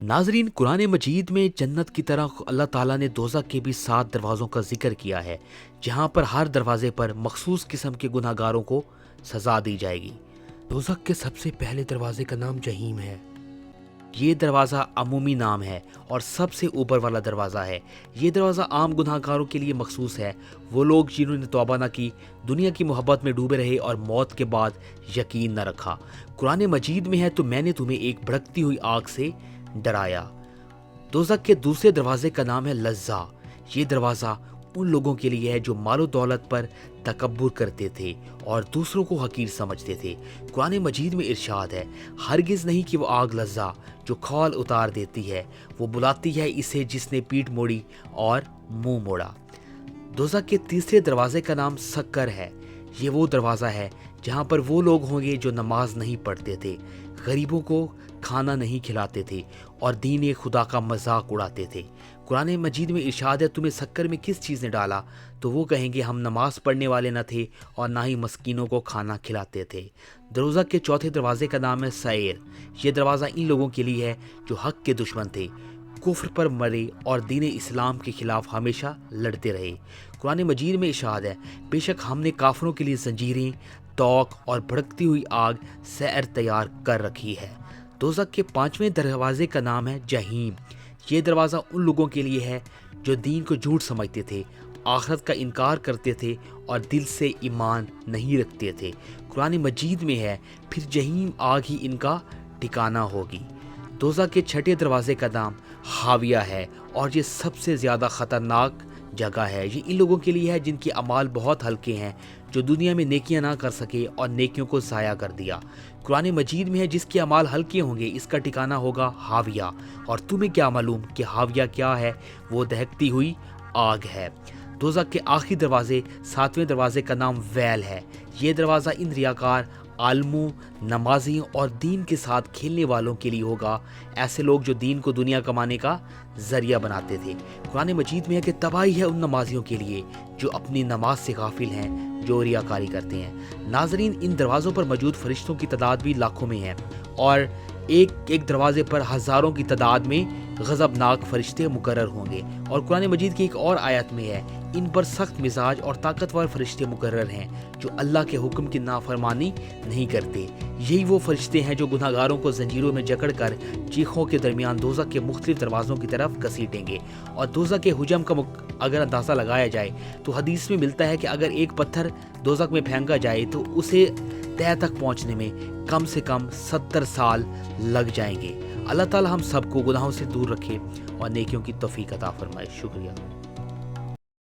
नाजरीन, कुरान मजीद में जन्नत की तरह अल्लाह ताला ने दोज़ख के भी 7 दरवाज़ों का जिक्र किया है, जहाँ पर हर दरवाजे पर मखसूस किस्म के गुनहगारों को सज़ा दी जाएगी। दोज़ख के सबसे पहले दरवाजे का नाम जहीम है। ये दरवाज़ा अमूमी नाम है और सबसे ऊपर वाला दरवाज़ा है। ये दरवाज़ा आम गुनहगारों के लिए मखसूस है, वो लोग जिन्होंने तौबा न की, दुनिया की मोहब्बत में डूबे रहे और मौत के बाद यकीन न रखा। कुरान मजीद में है, तो मैंने तुम्हें एक भड़कती हुई आग से डराया। दोज़ख के दूसरे दरवाजे का नाम है लज़्ज़ा। ये दरवाज़ा उन लोगों के लिए है जो मालो दौलत पर तकब्बुर करते थे और दूसरों को हकीर समझते थे। कुरान मजीद में इरशाद है, हरगिज़ नहीं कि वो आग लज़्ज़ा जो खौल उतार देती है, वो बुलाती है इसे जिसने पीठ मोड़ी और मुंह मोड़ा। दोज़ख के तीसरे दरवाजे का नाम सक्कर है। ये वो दरवाज़ा है जहाँ पर वो लोग होंगे जो नमाज नहीं पढ़ते थे, गरीबों को खाना नहीं खिलाते थे और दीन खुदा का मजाक उड़ाते थे। कुरान मजीद में इरशाद है, तुम्हें सक्कर में किस चीज़ ने डाला? तो वो कहेंगे, हम नमाज पढ़ने वाले न थे और ना ही मस्कीनों को खाना खिलाते थे। दोज़ख के चौथे दरवाजे का नाम है सैर। ये दरवाज़ा इन लोगों के लिए है जो हक के दुश्मन थे, कुफ्र पर मरे और दीन इस्लाम के खिलाफ हमेशा लड़ते रहे। कुरान मजीद में इरशाद है, बेशक हमने काफरों के लिए जंजीरें, तौक और भड़कती हुई आग सैर तैयार कर रखी है। दोज़ख के पांचवें दरवाजे का नाम है जहीम। ये दरवाज़ा उन लोगों के लिए है जो दीन को झूठ समझते थे, आखिरत का इनकार करते थे और दिल से ईमान नहीं रखते थे। कुरान मजीद में है, फिर जहीम आग ही इनका ठिकाना होगी। दोज़ख के छठे दरवाजे का नाम हाविया है और ये सबसे ज़्यादा ख़तरनाक जगह है। ये इन लोगों के लिए है जिनके अमाल बहुत हल्के हैं, जो दुनिया में नेकियां ना कर सके और नेकियों को ज़ाया कर दिया। कुरान मजीद में है, जिसके अमाल हल्के होंगे इसका ठिकाना होगा हाविया। और तुम्हें क्या मालूम कि हाविया क्या है? वो दहकती हुई आग है। दोज़ख के आखिरी दरवाजे, सातवें दरवाजे का नाम वैल है। ये दरवाज़ा इन रियाकार, आलमों, नमाजी और दीन के साथ खेलने वालों के लिए होगा, ऐसे लोग जो दीन को दुनिया कमाने का जरिया बनाते थे। कुरान मजीद में है कि तबाही है उन नमाजियों के लिए जो अपनी नमाज से गाफिल हैं, जो रियाकारी करते हैं। नाजरीन, इन दरवाज़ों पर मौजूद फरिश्तों की तादाद भी लाखों में है और एक एक दरवाजे पर हज़ारों की तादाद में गज़बनाक फरिश्ते मुकर्रर होंगे। और कुरान मजीद की एक और आयत में है, इन पर सख्त मिजाज और ताकतवर फरिश्ते मुकर्रर हैं जो अल्लाह के हुक्म की नाफरमानी नहीं करते। यही वो फरिश्ते हैं जो गुनहगारों को जंजीरों में जकड़ कर चीखों के दरमियान दोज़ख के मुख्तलिफ दरवाज़ों की तरफ घसीटेंगे। और दोज़ख के हुजम का अगर अंदाज़ा लगाया जाए तो हदीस में मिलता है कि अगर एक पत्थर दोज़ख में फेंका जाए तो उसे तह तक पहुँचने में कम से कम 70 साल लग जाएंगे। अल्लाह ताला हम सबको गुनाहों से दूर रखे और नेकियों की तौफीक अता फरमाए। शुक्रिया।